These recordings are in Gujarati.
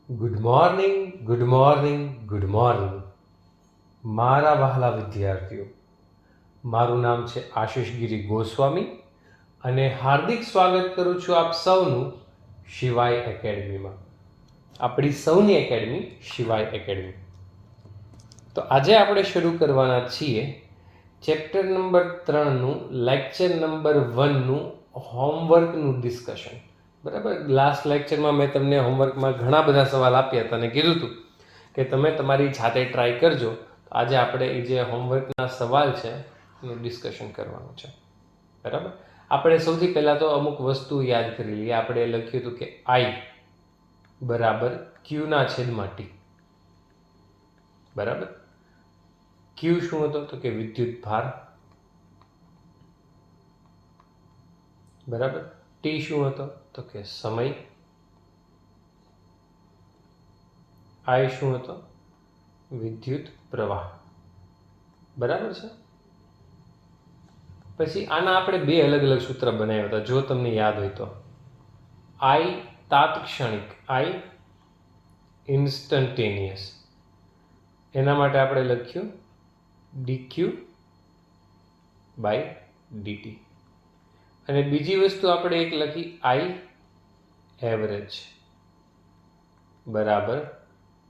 Good morning, good morning, good morning. મારા વહાલા વિદ્યાર્થીઓ, મારું નામ છે આશિષ ગિરી ગોસ્વામી અને હાર્દિક સ્વાગત કરું છું આપ સૌનું શિવાય એકેડમીમાં, આપણી સૌની એકેડમી શિવાય એકેડમી. તો આજે આપણે શરૂ કરવાના છીએ ચેપ્ટર નંબર 3નું લેક્ચર નંબર 1નું હોમવર્કનું ડિસ્કશન. બરાબર, લાસ્ટ લેક્ચરમાં મેં તમને હોમવર્કમાં ઘણા બધા સવાલ આપ્યા હતા અને કીધું હતું કે તમે તમારી જાતે ટ્રાય કરજો. આજે આપણે એ જે હોમવર્કના સવાલ છે એનું ડિસ્કશન કરવાનું છે. બરાબર, આપણે સૌથી પહેલાં તો અમુક વસ્તુ યાદ કરી લઈએ. આપણે લખ્યું હતું કે આઈ બરાબર ક્યુના છેદમાં ટી. બરાબર, ક્યુ શું હતો તો કે વિદ્યુત ભાર. બરાબર, ટી શું હતો તો કે સમય. આઈ શું હતો વિદ્યુત પ્રવાહ. બરાબર છે. પછી આના આપણે બે અલગ અલગ સૂત્ર બનાવ્યા હતા, જો તમને યાદ હોય તો. આઈ તાત્ક્ષણિક, આઈ ઇન્સ્ટન્ટેનિયસ. એના માટે આપણે લખ્યું ડીક્યુ બાય ડીટી. અને બીજી વસ્તુ આપણે એક લખી આઈ એવરેજ બરાબર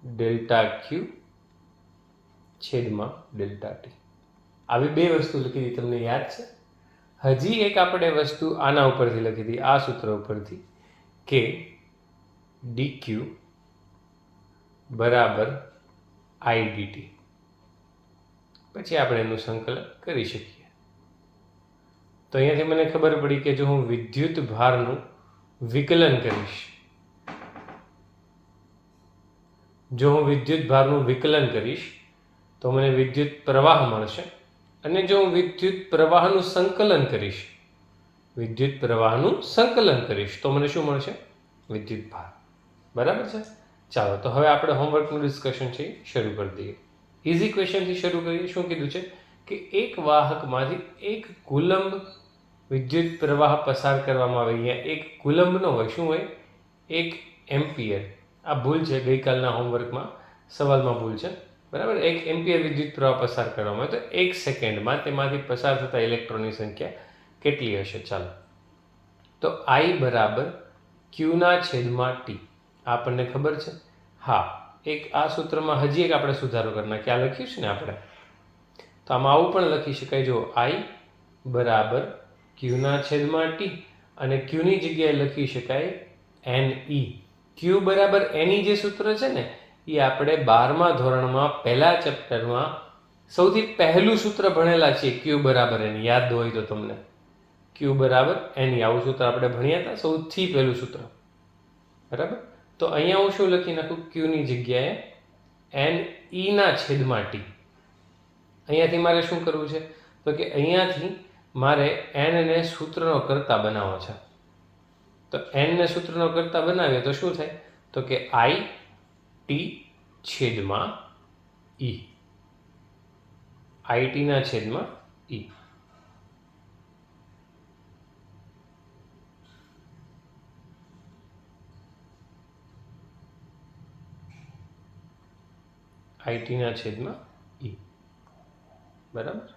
ડેલ્ટા ક્યુ છેદમાં ડેલ્ટા ટી. આવી બે વસ્તુ લખી હતી, તમને યાદ છે? હજી એક આપણે વસ્તુ આના ઉપરથી લખી હતી, આ સૂત્ર ઉપરથી, કે ડીક્યુ બરાબર આઈડીટી. પછી આપણે એનું સંકલન કરી શકીએ. તો અહીંયાથી મને ખબર પડી કે જો હું વિદ્યુત ભારનું વિકલન કરીશ, તો મને વિદ્યુત પ્રવાહ મળશે. અને જો હું વિદ્યુત પ્રવાહનું સંકલન કરીશ, તો મને શું મળશે? વિદ્યુત ભાર. બરાબર છે. ચાલો, તો હવે આપણે હોમવર્કનું ડિસ્કશન છે શરૂ કરી દઈએ. ઇઝી ક્વેશ્ચનથી શરૂ કરીએ. શું કીધું છે કે એક વાહકમાંથી 1 કુલંબ વિદ્યુત પ્રવાહ પસાર કરવામાં આવે. અહીંયા 1 કુલંબ ન હોય, શું હોય? 1 એમ્પિયર. આ ભૂલ છે, ગઈકાલના હોમવર્કમાં સવાલમાં ભૂલ છે. બરાબર, 1 એમ્પિયર વિદ્યુત પ્રવાહ પસાર કરવામાં આવે તો 1 સેકન્ડમાં તેમાંથી પસાર થતા ઇલેક્ટ્રોનની સંખ્યા કેટલી હશે? ચાલો, તો આઈ બરાબર ક્યુના છેદમાં ટી. આપણને ખબર છે. હા, એક આ સૂત્રમાં હજી એક આપણે સુધારો કરી નાખીએ. આ લખ્યું છે ને આપણે, તો આમાં આવું પણ લખી શકાય. જો આઈ બરાબર ક્યુના છેદમાં ટી, અને ક્યુની જગ્યાએ લખી શકાય એન ઈ. ક્યુ બરાબર એની જે સૂત્ર છે ને, એ આપણે 12મા ધોરણમાં પહેલા ચેપ્ટરમાં સૌથી પહેલું સૂત્ર ભણેલા છીએ. ક્યુ બરાબર એની યાદ હોય તો તમને, ક્યુ બરાબર એની આવું સૂત્ર આપણે ભણ્યા હતા, સૌથી પહેલું સૂત્ર. બરાબર, તો અહીંયા હું શું લખી નાખું? ક્યુની જગ્યાએ એન ઈના છેદમાં ટી. અહીંયાથી મારે શું કરવું છે તો કે અહીંયાથી મારે એનને સૂત્રનો કર્તા બનાવવો છે. તો એનને સૂત્રનો કર્તા બનાવીએ તો શું થાય તો કે આઈ ટી છેદમાં ઈ. આઈ ટીના છેદમાં ઈ. આઈટીના છેદમાં ઈ. બરાબર,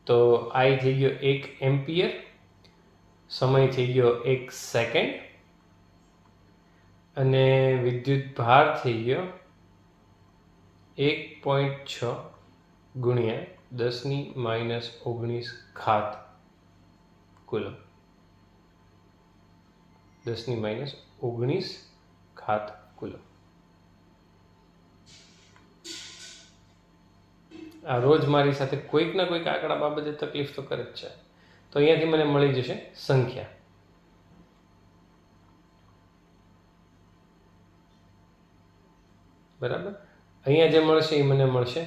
તો આઈ થઈ ગયો 1 એમ્પિયર, સમય થઈ ગયો 1 સેકન્ડ, અને વિદ્યુત ભાર થઈ ગયો 1.6 ગુણ્યા 10⁻⁹ ઘાત કુલમ. 10⁻⁹ ઘાત કુલમ. આ રોજ મારી સાથે કોઈક ના કોઈક આંકડા બાબતે તકલીફ તો કરે જ છે. તો અહીંયાથી મને મળી જશે સંખ્યા. બરાબર, અહીંયા જે મળશે એ મને મળશે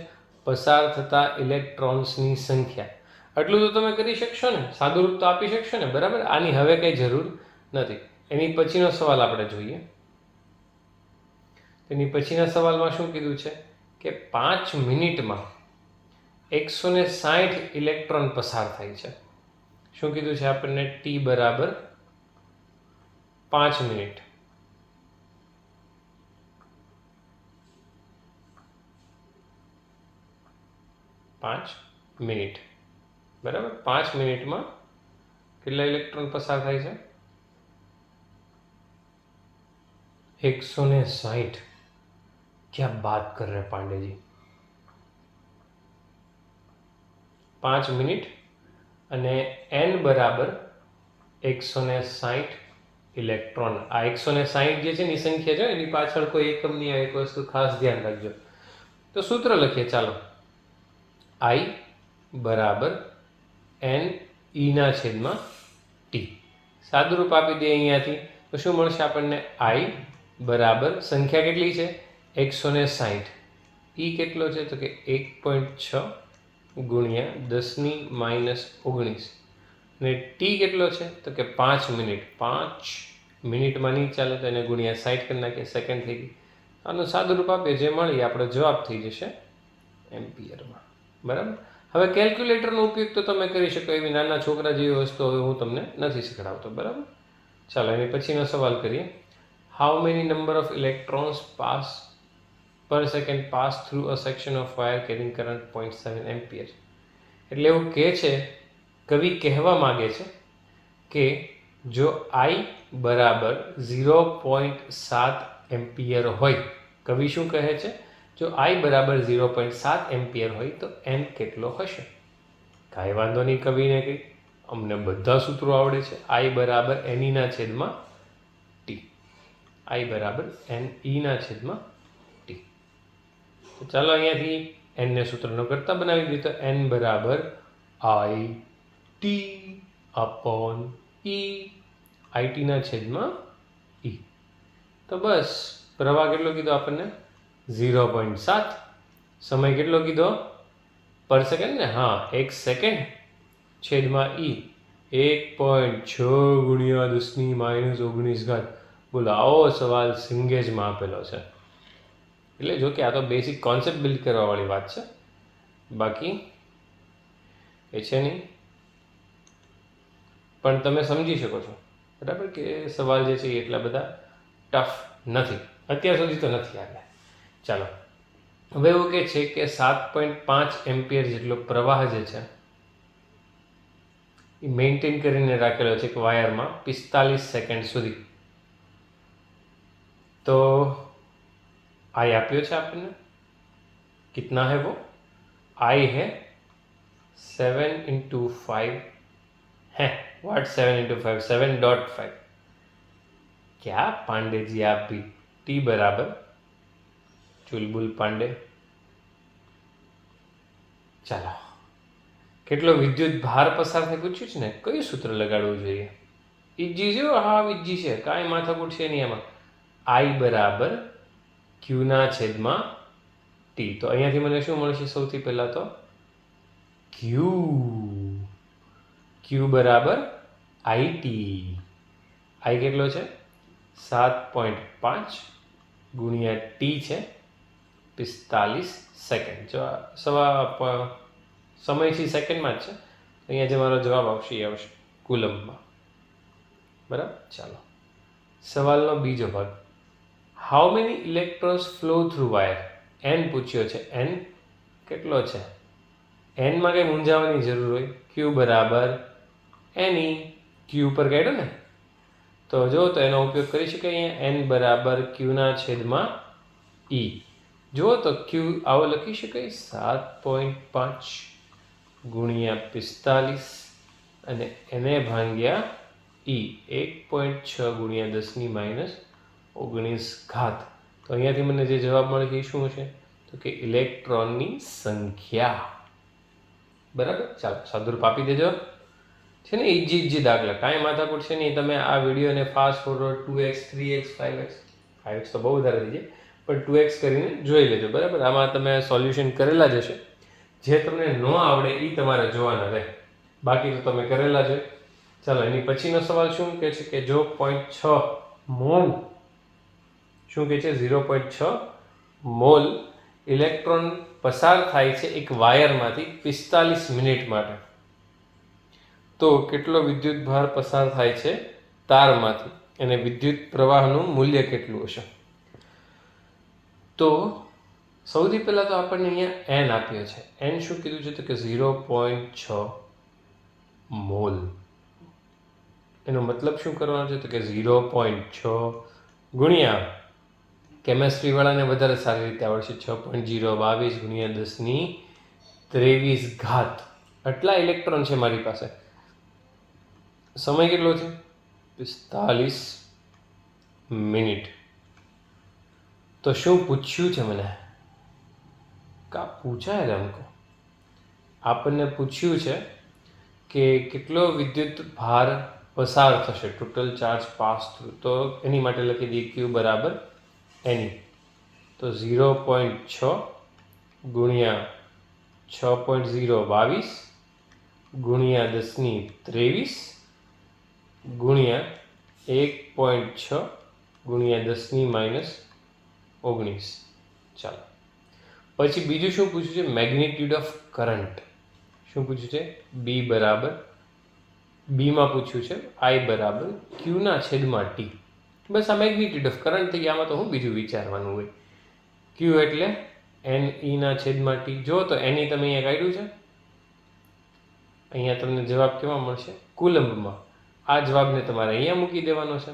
પસાર થતા ઇલેક્ટ્રોન્સની સંખ્યા. આટલું તો તમે કરી શકશો ને, સાદુરૂપ તો આપી શકશો ને. બરાબર, આની હવે કંઈ જરૂર નથી. એની પછીનો સવાલ આપણે જોઈએ. એની પછીના સવાલમાં શું કીધું છે કે 5 મિનિટમાં 160 ઇલેક્ટ્રોન પસાર થાય છે. શું કીધું છે આપણને? ટી બરાબર 5 મિનિટ. બરાબર. 5 મિનિટમાં કેટલા ઇલેક્ટ્રોન પસાર થાય છે? 160. क्या बात कर रहे पांडे जी. 5 મિનિટ અને n બરાબર 160 ઇલેક્ટ્રોન. આ 160 જે છે ને એ સંખ્યા છે, એની પાછળ કોઈ એકમની આ એક વસ્તુ ખાસ ધ્યાન રાખજો. તો સૂત્ર લખીએ ચાલો. I બરાબર n e/t. સાદુરૂપ આપી દઈએ અહીંયાથી તો શું મળશે આપણને? I બરાબર સંખ્યા કેટલી છે? 160. e કેટલો છે? તો કે 1.6 ગુણ્યા 10⁻19 અને t કેટલો છે? તો કે 5 મિનિટ. 5 મિનિટમાં નહીં ચાલે તો એને ગુણ્યા 60 કરી નાખીએ, સેકન્ડ થઈ ગઈ. આનું સાદુરૂપ આપીએ, જે મળી આપણો જવાબ થઈ જશે એમ્પિયરમાં. બરાબર. હવે કેલ્ક્યુલેટરનો ઉપયોગ તો તમે કરી શકો, એવી નાના છોકરા જેવી વસ્તુ હવે હું તમને નથી શીખડાવતો. બરાબર. ચાલો એની પછીનો સવાલ કરીએ. How many number of electrons per second pass through a section of wire carrying current 0.7 ampere. એટલે એવું કહે છે, કવિ કહેવા માગે છે કે જો I બરાબર 0.7 એમ્પિયર હોય, કવિ શું કહે છે? જો I બરાબર 0.7 એમ્પિયર હોય તો n કેટલો હશે? કાંઈ વાંધો નહીં, કવિને કંઈ અમને બધા સૂત્રો આવડે છે. I બરાબર n/t. I બરાબર n/t. તો ચાલો અહીંયાથી n ને સૂત્રનો કરતા બનાવી દઈએ. તો n બરાબર IT/E. તો બસ પ્રવાહ કેટલો કીધો આપણને? 0.7. સમય કેટલો કીધો? પર સેકન્ડ ને? હા, 1 સેકન્ડ છેદમાં E. 1.6 ગુણ્યા 10⁻19. બોલો, આવો સવાલ સિંગેજમાં આપેલો છે. એટલે જો કે આ તો બેસિક કોન્સેપ્ટ બિલ્ડ કરવાવાળી વાત છે, બાકી એ છે નહીં, પણ તમે સમજી શકો છો. બરાબર કે સવાલ જે છે એ એટલા બધા ટફ નથી, અત્યાર સુધી તો નથી આવ્યા. ચાલો, હવે એવું કહે છે કે 7.5 એમ્પિયર જેટલો પ્રવાહ જે છે એ મેન્ટેન કરીને રાખેલો છે એક વાયરમાં 45 સેકન્ડ સુધી. તો I આપ્યો છે આપણને. कितना है वो? I है 7 × 5 है. What 7 × 5? 7.5. क्या पांडे जी आप भी? T बराबर चुलबुल पांडे. ચાલો, કેટલો વિદ્યુત ભાર પસાર થાય પૂછ્યું છે ને, કયું સૂત્ર લગાડવું જોઈએ? ઈજી છે. હા, ઈજી છે, કાંઈ માથાકૂટ છે નહીં એમાં. I બરાબર Q/T. તો અહીંયાથી મને શું મળશે? સૌથી પહેલાં તો Q બરાબર IT. I કેટલો છે? 7.5 ગુણ્યા T છે 45 સેકન્ડ. જો સમય છે સેકન્ડમાં જ છે, અહીંયા જે મારો જવાબ આવશે એ આવશે કુલમમાં. બરાબર. ચાલો, સવાલનો બીજો ભાગ. How many electrons flow through wire? n પૂછ્યો છે. n કેટલો છે? n માં કંઈ મૂંઝાવાની જરૂર હોય? Q બરાબર ne. Q ઉપર કાઢ્યો ને, તો જો તો એનો ઉપયોગ કરી શકાય અહીંયા. n બરાબર Q/E. જુઓ તો Q આવો લખી શકાય, 7.5 ગુણ્યા 45 અને એને ભાગ્યા E, 1.6 ગુણ્યા 10⁻19. તો અહીંયાથી મને જે જવાબ મળે છે એ શું છે? તો કે ઇલેક્ટ્રોનની સંખ્યા. બરાબર. ચાલો, સાદુરૂપ આપી દેજો. છે ને ઈજી દાખલા, કાંઈ માથાકૂટ છે નહીં. તમે આ વિડીયોને fast forward 2x 3x 5x તો બહુ વધારે થઈ જાય, પણ 2x કરીને જોઈ લેજો. બરાબર. આમાં તમે સોલ્યુશન કરેલા જ હશે. જે તમને ન આવડે એ તમારે જોવાના રહે, બાકી તો તમે કરેલા છે. ચાલો, એની પછીનો સવાલ શું કહે છે કે જો 0.6 મોલ, શું કહે છે? 0.6 મોલ ઇલેક્ટ્રોન પસાર થાય છે એક વાયરમાંથી 45 મિનિટ માટે, તો કેટલો વિદ્યુત ભાર પસાર થાય છે તારમાંથી? અને વિદ્યુત પ્રવાહનું મૂલ્ય કેટલું હશે? તો સૌથી પહેલાં તો આપણને અહીંયા એન આપ્યો છે. એન શું કીધું છે? તો કે 0.6 મોલ. એનો મતલબ શું કરવાનો છે? તો કે 0.6 ગુણ્યા, કેમેસ્ટ્રીવાળાને વધારે સારી રીતે આવડશે, 6.022 ગુણ્યા 1023 ઘાત. આટલા ઇલેક્ટ્રોન છે મારી પાસે. સમય કેટલો છે? 45 મિનિટ. તો શું પૂછ્યું છે મને? કા પૂછા है हमको? આપણને પૂછ્યું છે કે કેટલો વિદ્યુત ભાર પસાર થશે, ટોટલ ચાર્જ પાસ થ્રુ. તો એની માટે લખી દઈએ ક્યુ બરાબર એની. તો 0.6 ગુણ્યા 6.022 ગુણ્યા 1023 ગુણ્યા 1.6 ગુણ્યા 10 - 19. ચાલો, પછી બીજું શું પૂછ્યું છે? Magnitude of current. શું પૂછ્યું છે? બી બરાબર, બીમાં પૂછ્યું છે આઈ બરાબર ક્યુના છેદમાં ટી. બસ આ મેગ્નિટ્યુડ ઓફ કરંટ થઈ ગયા. આમાં તો હું બીજું વિચારવાનું હોય. ક્યુ એટલે એન ઈના છેદમાં ટી. જો તો એની તમે અહીંયા કાઢ્યું છે, અહીંયા તમને જવાબ કેવા મળશે? કુલંબમાં. આ જવાબને તમારે અહીંયા મૂકી દેવાનો છે,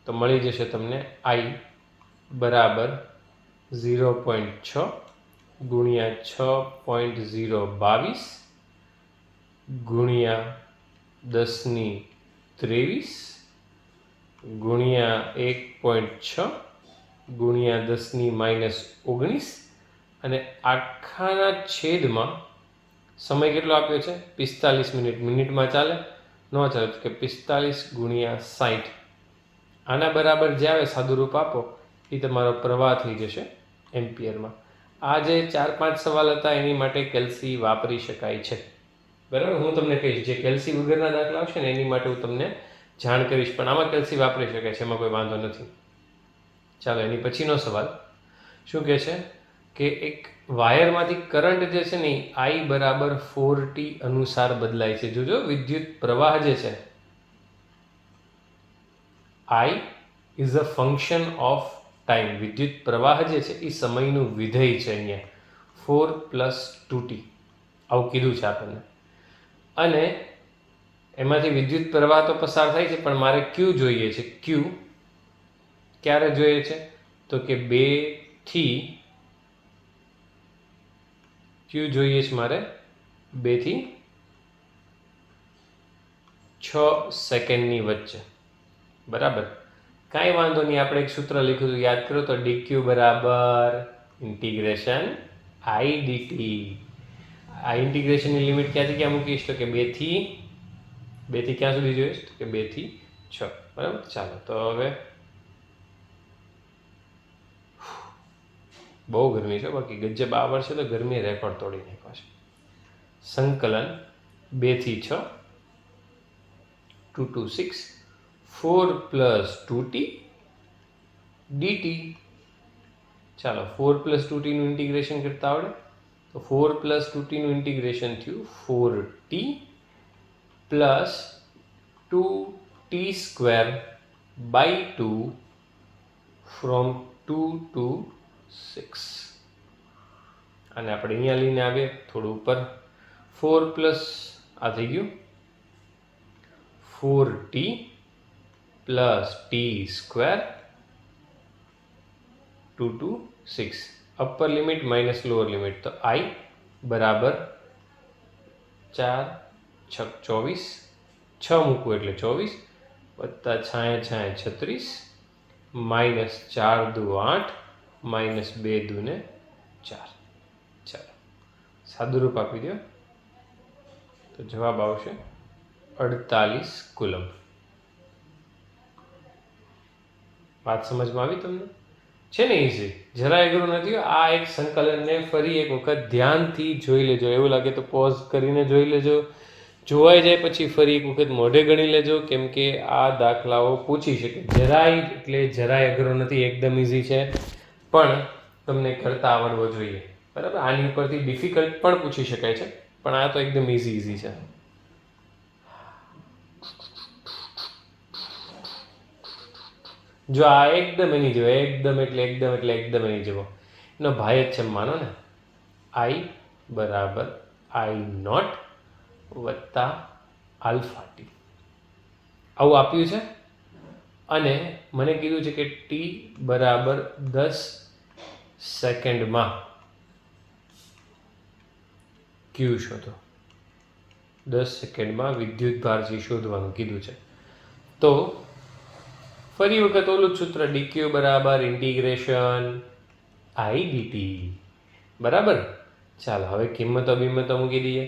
તો મળી જશે તમને આઈ બરાબર 0.6 ગુણ્યા 6.022 ગુણ્યા 1023 ગુણ્યા 1.6 ગુણ્યા 10 - 19 અને આખાના છેદમાં સમય કેટલો આપ્યો છે? 45 મિનિટ. મિનિટમાં ચાલે? ન ચાલે. તો કે 45 ગુણ્યા 60. આના બરાબર જે આવે સાદું રૂપ આપો એ તમારો પ્રવાહ થઈ જશે એમ્પિયરમાં. આ જે 4-5 સવાલ હતા એની માટે કેલ્સી વાપરી શકાય છે. બરાબર, હું તમને કહીશ જે કેલ્સી વગરના દાખલા આવશે ને એની માટે હું તમને જાણ કરીશ, પણ આમાં કેલ્સી વાપરી શકાય છે, એમાં કોઈ વાંધો નથી. ચાલો, એની પછીનો સવાલ શું કહે છે કે એક વાયરમાંથી કરંટ જે છે ને I બરાબર 4t અનુસાર બદલાય છે. જોજો, વિદ્યુત પ્રવાહ જે છે I is a function of time. વિદ્યુત પ્રવાહ જે છે એ સમયનું વિધેય છે. અહીંયા 4 + 2t આવું કીધું છે આપણને. અને એમાંથી વિદ્યુત પ્રવાહ તો પસાર થાય છે, પણ મારે ક્યુ જોઈએ છે. ક્યુ ક્યારે જોઈએ છે? તો કે 2 થી ક્યુ જોઈએ છે મારે 2 થી 6 સેકન્ડની વચ્ચે. બરાબર, કાંઈ વાંધો નહીં. આપણે એક સૂત્ર લખ્યું હતું, યાદ કરો તો dq બરાબર ઇન્ટિગ્રેશન I dt. આ ઇન્ટિગ્રેશનની લિમિટ ક્યાંથી ક્યાં મૂકીશ? તો કે 2 થી ક્યાં સુધી જોઈશ? તો કે 2 થી 6. બરાબર, ચાલો તો હવે બહુ ગરમી છે, બાકી ગજબ આ વર્ષે તો ગરમી રેકોર્ડ તોડી નાખ્યો છે. સંકલન 2 થી 6 2 to 6 4 + 2t dt. ચાલો, 4 + 2t નું ઇન્ટિગ્રેશન કરતા આવડે તો 4 + 2t નું ઇન્ટિગ્રેશન થયું 4t + 2t² / 2 ફ્રોમ 2 to 6. અને આપણે અહીંયા લઈને આવીએ થોડું ઉપર. 4 પ્લસ આ થઈ ગયું 4t + t² 2 to 6. Upper limit minus lower limit. તો I બરાબર 4 × 6 = 24, 6 મૂકવું એટલે 24 વત્તા 6 × 6 = 36 -4 × 2 = 8 -2 × 2 = 4. ચાલો, સાદું રૂપ આપી દો તો જવાબ આવશે 48 કુલમ્બ. વાત સમજમાં આવી તમને? છે ને ઇઝી, જરાય અઘરું નથી. આ એક સંકલનને ફરી એક વખત ધ્યાનથી જોઈ લેજો. એવું લાગે તો પોઝ કરીને જોઈ લેજો. જોવાઈ જાય પછી ફરી એક વખત મોઢે ગણી લેજો, કેમ કે આ દાખલાઓ પૂછી શકે. જરાય એટલે જરાય અઘરો નથી, એકદમ ઇઝી છે, પણ તમને કરતા આવડવો જોઈએ. બરાબર, આની ઉપરથી ડિફિકલ્ટ પણ પૂછી શકાય છે, પણ આ તો એકદમ ઇઝી છે. જો આ એકદમ એની જેવો, એકદમ એની જેવો, એનો ભાઈ જ છે માનો ને, આઈ બરાબર આઈ નોટ વત્તા આલ્ફા ટી, આવું આપ્યું છે. અને મને કીધું છે કે ટી બરાબર 10 સેકન્ડમાં ક્યુ શોધો. 10 સેકન્ડમાં વિદ્યુત ભાર જે શોધવાનું કીધું છે. તો ફરી વખત ઓલું જ સૂત્ર, ડીક્યુ બરાબર ઇન્ટિગ્રેશન આઈ ડીટી, બરાબર. ચાલો હવે કિંમતો મૂકી દઈએ,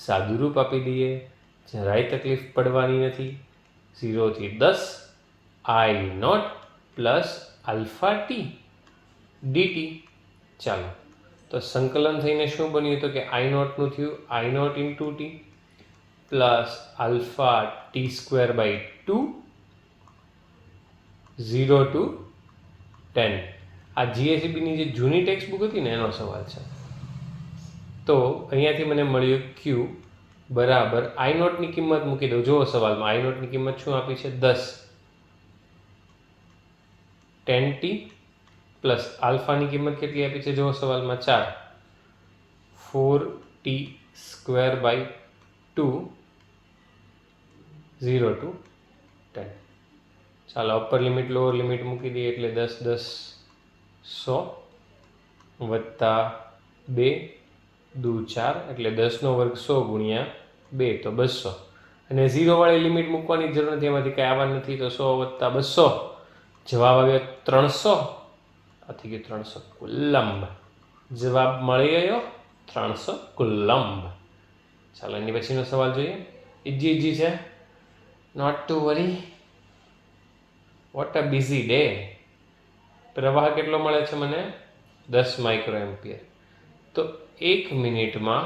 સાદું રૂપ આપી દઈએ, જરાય તકલીફ પડવાની નથી. 0 થી 10 I naught plus alpha t dt. ચાલો તો સંકલન થઈને શું બન્યું તો કે આઈ નોટનું થયું I naught into t plus alpha t square by 2 0 to 10. આ જીએસઈબીની જે જૂની ટેક્સ્ટ બુક હતી ને એનો સવાલ છે. તો અહીંયાથી મને મળ્યું ક્યુ બરાબર આઈ નોટની કિંમત મૂકી દઉં. જુઓ સવાલમાં આઈ નોટની કિંમત શું આપી છે? 10. 10t પ્લસ આલ્ફાની કિંમત કેટલી આપી છે? જુઓ સવાલમાં 4. 4t square by 2 0 to 10. ચાલો અપર લિમિટ લોઅર લિમિટ મૂકી દઈએ એટલે 10 10 100 વત્તા 2 દુ 4 એટલે 10 નો વર્ગ 100 ગુણ્યા 2 તો 200. અને 0 વાળી લિમિટ મૂકવાની જરૂર નથી, એમાંથી કંઈ આવવા નથી. તો 100 વત્તા 200 જવાબ આવ્યો 300. આ થઈ ગયો 300 કુલંબ. જવાબ મળી ગયો 300 કુલંબ. ચાલો એની પછીનો સવાલ જોઈએ. ઇજી છે, not to worry. What a busy day. પ્રવાહ કેટલો મળે છે મને? 10 માઇક્રો એમ્પિયર. તો 1 મિનિટમાં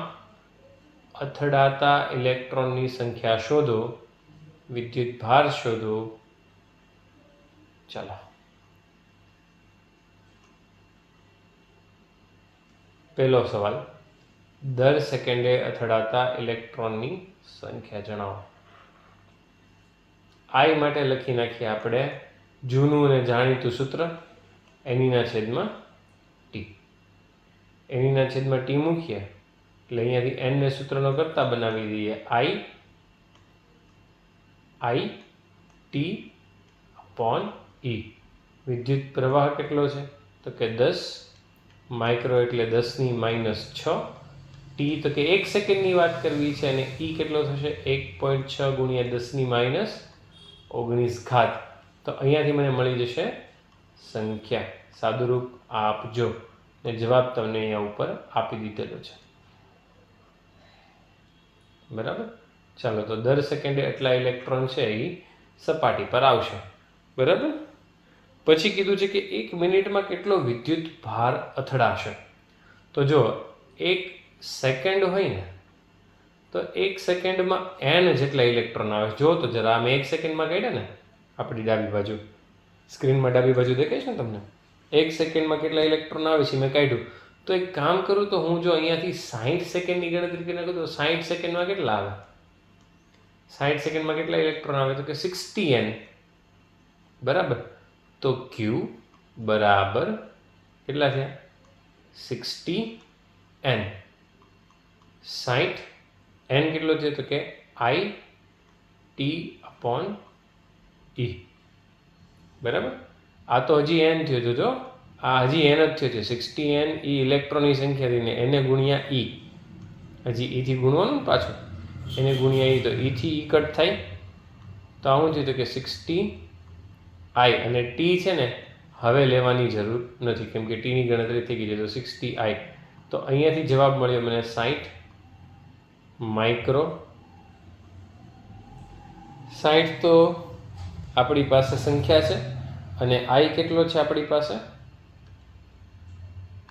અથડાતા ઇલેક્ટ્રોનની સંખ્યા શોધો, વિદ્યુત ભાર શોધો. ચાલો પહેલો સવાલ, દર સેકન્ડે અથડાતા ઇલેક્ટ્રોનની સંખ્યા જણાવો. આઈ માટે લખી નાખીએ આપણે જૂનું અને જાણીતું સૂત્ર, એનીના છેદમાં ટી. એનીના છેદમાં ટી મૂકીએ એટલે અહીંયાથી એનને સૂત્રનો કરતા બનાવી દઈએ. આઈ ટી અપોન ઈ. વિદ્યુત પ્રવાહ કેટલો છે તો કે 10 માઇક્રો એટલે 10⁻6. ટી તો કે 1 સેકન્ડની વાત કરવી છે અને ઈ કેટલો થશે? 1.6 ગુણ્યા 10⁻19 ઘાત. તો અહીંયાથી મને મળી જશે સંખ્યા. સાદુરૂપ આપજો ને જવાબ તમને અહીંયા ઉપર આપી દીધેલો છે, બરાબર. ચાલો તો દર સેકન્ડે એટલા ઇલેક્ટ્રોન છે એ સપાટી પર આવશે, બરાબર. પછી કીધું છે કે 1 મિનિટમાં કેટલો વિદ્યુત ભાર અથડાશે. તો જો 1 સેકન્ડ હોય ને તો 1 સેકન્ડમાં n જેટલા ઇલેક્ટ્રોન આવે. જો તો જરા અમે 1 સેકન્ડમાં કાઢ્યા ને, આપણી ડાબી બાજુ સ્ક્રીનમાં ડાબી બાજુ દેખાય છે ને તમને? 1 સેકન્ડમાં કેટલા ઇલેક્ટ્રોન આવે છે મેં કાઢ્યું. તો એક કામ કરું તો હું જો અહીંયાથી 60 સેકન્ડની ગણતરી કરી નાખું તો 60 સેકન્ડમાં કેટલા આવે? 60 સેકન્ડમાં કેટલા ઇલેક્ટ્રોન આવે તો કે 60n, બરાબર. તો ક્યુ બરાબર કેટલા થયા? 60n. 60 n કેટલો થયો તો કે આઈ ટી અપોન ઈ, બરાબર. આ તો હજી n થયો છે. જો આ હજી n જ થયો છે. 60n ઈ ઇલેક્ટ્રોનની સંખ્યા થઈને એને ગુણ્યા ઈ, હજી ઈથી ગુણવાનું પાછું, એને ગુણ્યા ઈ તો ઈથી ઈ કટ થાય. તો આવું થયું તો કે 60 આઈ અને ટી છે ને હવે લેવાની જરૂર નથી કેમ કે ટીની ગણતરી થઈ ગઈ છે. તો 60 આઈ. તો અહીંયાથી જવાબ મળ્યો મને 60 માઇક્રો. 60 તો આપણી પાસે સંખ્યા છે અને આઈ કેટલો છે આપણી પાસે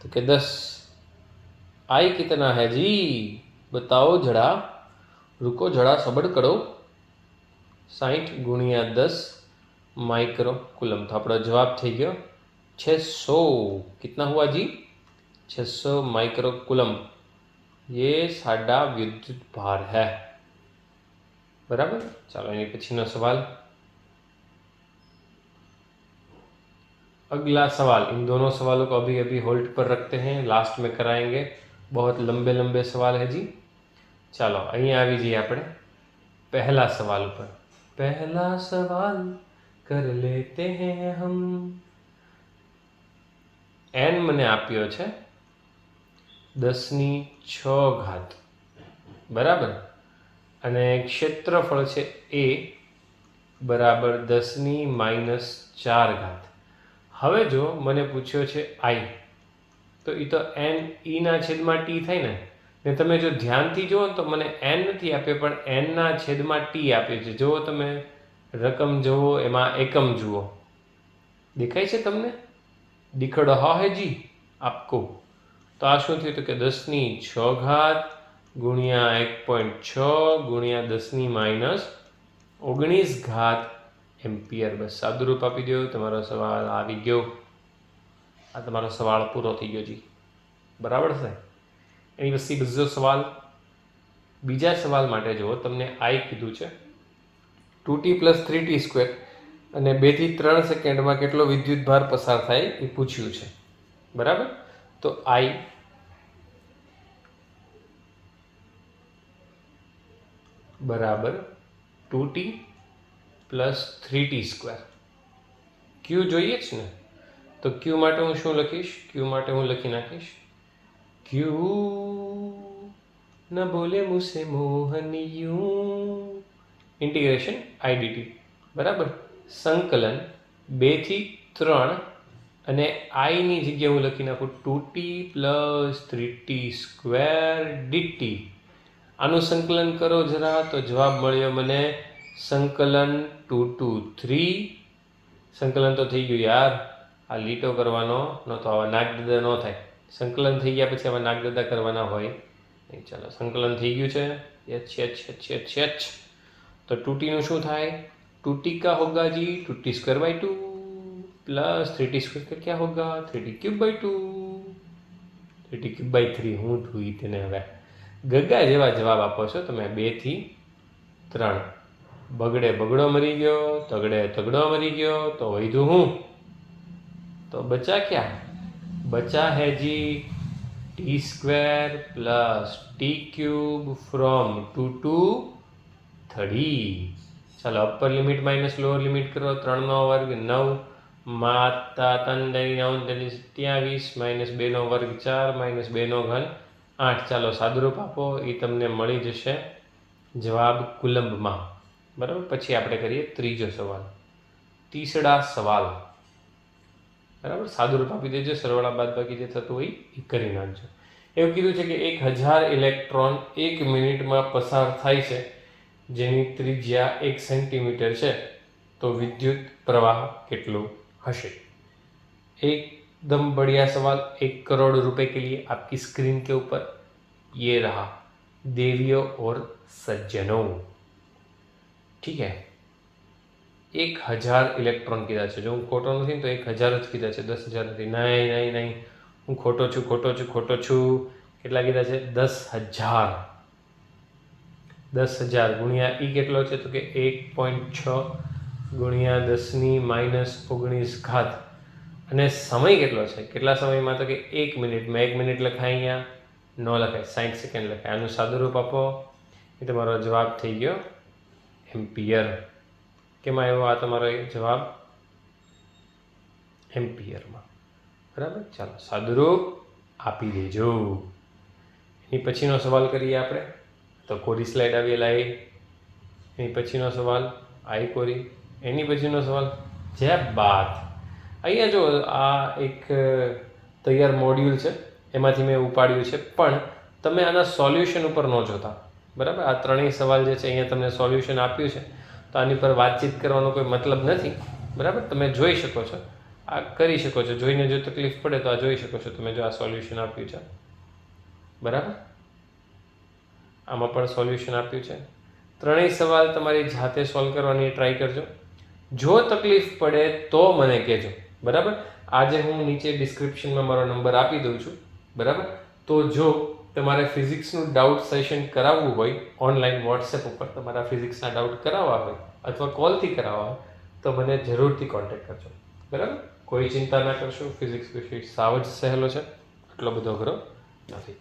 તો કે 10. आई कितना है जी बताओ जरा, रुको जरा सबर करो. 60 गुणिया 10 माइक्रो कूलम. तो अपना जवाब થઈ ગયો 600. कितना हुआ जी? 600 माइक्रो कूलम. ये साडा विद्युत भार है, बराबर. चलो એની પછીનો સવાલ. अगला सवाल, इन दोनों सवालों को अभी अभी होल्ड पर रखते हैं, लास्ट में कराएंगे, बहुत लंबे लंबे सवाल है जी। ચાલો અહીંયા આવી જઈએ આપણે પહેલા સવાલ ઉપર। પહેલા સવાલ કર લેતે हैं हम। n મને આપ્યો છે 10⁶ બરાબર, અને ક્ષેત્રફળ છે a બરાબર 10⁻⁴। હવે જો મને પૂછ્યો છે i, તો એ તો n ના છેદમાં t થાય ને તમે જો ધ્યાનથી જુઓ તો મને n નથી આપ્યો, પણ n ના છેદમાં t આપ્યો છે। જુઓ તમે રકમ જુઓ, એમાં એકમ જુઓ, દેખાય છે તમને? दिख रहा है जी आपको? तो आ शू थयुं तो कि 10⁶ गुणिया 1.6 गुणिया 10⁻⁻19 एम्पियर। बस सादुं रूप आपी दो, तमारो सवाल आवी गयो। आ तमारो सवाल पूरो थई गयो जी, बराबर है। एनी पछी बीजो सवाल, बीजा सवाल माटे जो तमने आई कीधुं छे 2t + 3t² અને 2 થી 3 સેકન્ડમાં કેટલો વિદ્યુત ભાર પસાર થાય એ પૂછ્યું છે, બરાબર। તો I બરાબર 2t + 3t²। Q જોઈએ જ ને, તો Q માટે હું શું લખીશ? Q માટે હું લખી નાખીશ Q ન બોલે મુझसे મોહન यूं इंटीग्रेशन I dt बराबर। संकलन 2 થી 3 અને I ની જગ્યાએ હું લખી નાખું 2t + 3t² dt। આનું સંકલન કરો જરા, તો જવાબ મળ્યો મને સંકલન 2 to 3। સંકલન તો થઈ ગયું યાર, આ લીટો કરવાનો નહોતો, આવા નાગદાદા ન થાય। સંકલન થઈ ગયા પછી આવા નાગદાદા કરવાના હોય નહીં। ચાલો સંકલન થઈ ગયું છે, h। तो 2t નું શું થાય? 2t का होगा जी 2t²/2 प्लस 3t² का क्या होगा 3t³/2 3t³/3। હું થયું તેને હવે ગગા જેવા જવાબ આપો છો તમે। 2 થી 3 બગડે બગડો મરી ગયો, તગડે તગડો મરી ગયો, તો વધ્યું હું? તો બચા ક્યાં? બચા है जी t² + t³ फ्रॉम 2 to 3। ચાલો upper limit minus lower limit કરો, 3 નો વર્ગ 9 માતા 3 × 9 = 27 -2 નો વર્ગ 4 -2 નો ઘન 8। ચાલો સાદુરૂપ આપો, એ તમને મળી જશે જવાબ કુલંબમાં, બરાબર। પછી આપણે કરીએ ત્રીજો સવાલ, तीसरा सवाल, बराबर। सादुरूप आपी देजो, सरवाळा बादबाकी जे थतुं होय ए करी नाखजो। एवुं कीधुं छे के 1000 इलेक्ट्रॉन 1 मिनिटमां पसार थाय छे, जेनी त्रिज्या 1 सेंटीमीटर है, तो विद्युत प्रवाह कितलो हशे? एकदम बढ़िया सवाल, 1 करोड़ रुपए के लिए आपकी स्क्रीन के ऊपर ये रहा देवियों और सज्जनों, ठीक है। 1000 इलेक्ट्रॉन कीधा छे, जो हूँ खोटो नहीं तो 1000 ज कीधा छे, 10,000 नहीं। नहीं नहीं नहीं, हूँ खोटो छूँ केटला कीधा छे? 10,000। 10,000 गुणिया ई केटलो छे? तो कि 1.6 गुणिया 10⁻⁻19 અને સમય કેટલો છે? કેટલા સમયમાં? તો કે 1 મિનિટમાં। 1 મિનિટ લખાય, અહીંયા ન લખાય, 60 સેકન્ડ લખાય। આનું સાદુરૂપ આપો, એ તમારો જવાબ થઈ ગયો એમ્પિયર। કેમ આવ્યો આ તમારો જવાબ? એમ્પિયરમાં, બરાબર। ચાલો સાદુરૂપ આપી દેજો। એની પછીનો સવાલ કરીએ આપણે, તો કોરી સ્લાઇડ આવેલા એની પછીનો સવાલ આઈ કોરી, એની પછીનો સવાલ જે બાત। અહીંયા જો આ એક તૈયાર મોડ્યુલ છે, એમાંથી મેં ઉપાડ્યું છે, પણ તમે આના સોલ્યુશન ઉપર ન જોતા, બરાબર। આ ત્રણેય સવાલ જે છે અહીંયા તમને સોલ્યુશન આપ્યું છે, તો આની પર વાતચીત કરવાનો કોઈ મતલબ નથી, બરાબર। તમે જોઈ શકો છો, આ કરી શકો છો, જોઈને જો તકલીફ પડે તો આ જોઈ શકો છો તમે, જો આ સોલ્યુશન આપ્યું છે, બરાબર। આમાં પણ સોલ્યુશન આપ્યું છે। ત્રણેય સવાલ તમારી જાતે સોલ્વ કરવાની ટ્રાય કરજો। જો તકલીફ પડે તો મને કહેજો, બરાબર। આજે હું નીચે ડિસ્ક્રિપ્શનમાં મારો નંબર આપી દઉં છું, બરાબર। તો જો તમારે ફિઝિક્સનું ડાઉટ સેશન કરાવવું હોય ઓનલાઈન વોટ્સએપ ઉપર, તમારા ફિઝિક્સના ડાઉટ કરાવવા હોય અથવા કોલથી કરાવવા હોય, તો મને જરૂરથી કોન્ટેક્ટ કરજો, બરાબર। કોઈ ચિંતા ના કરશો, ફિઝિક્સ વિષય સાવ જ સહેલો છે, એટલો બધો અઘરો નથી.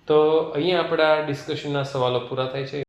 તો અહીંયા આપણા ડિસ્કશનના સવાલો પૂરા થાય છે.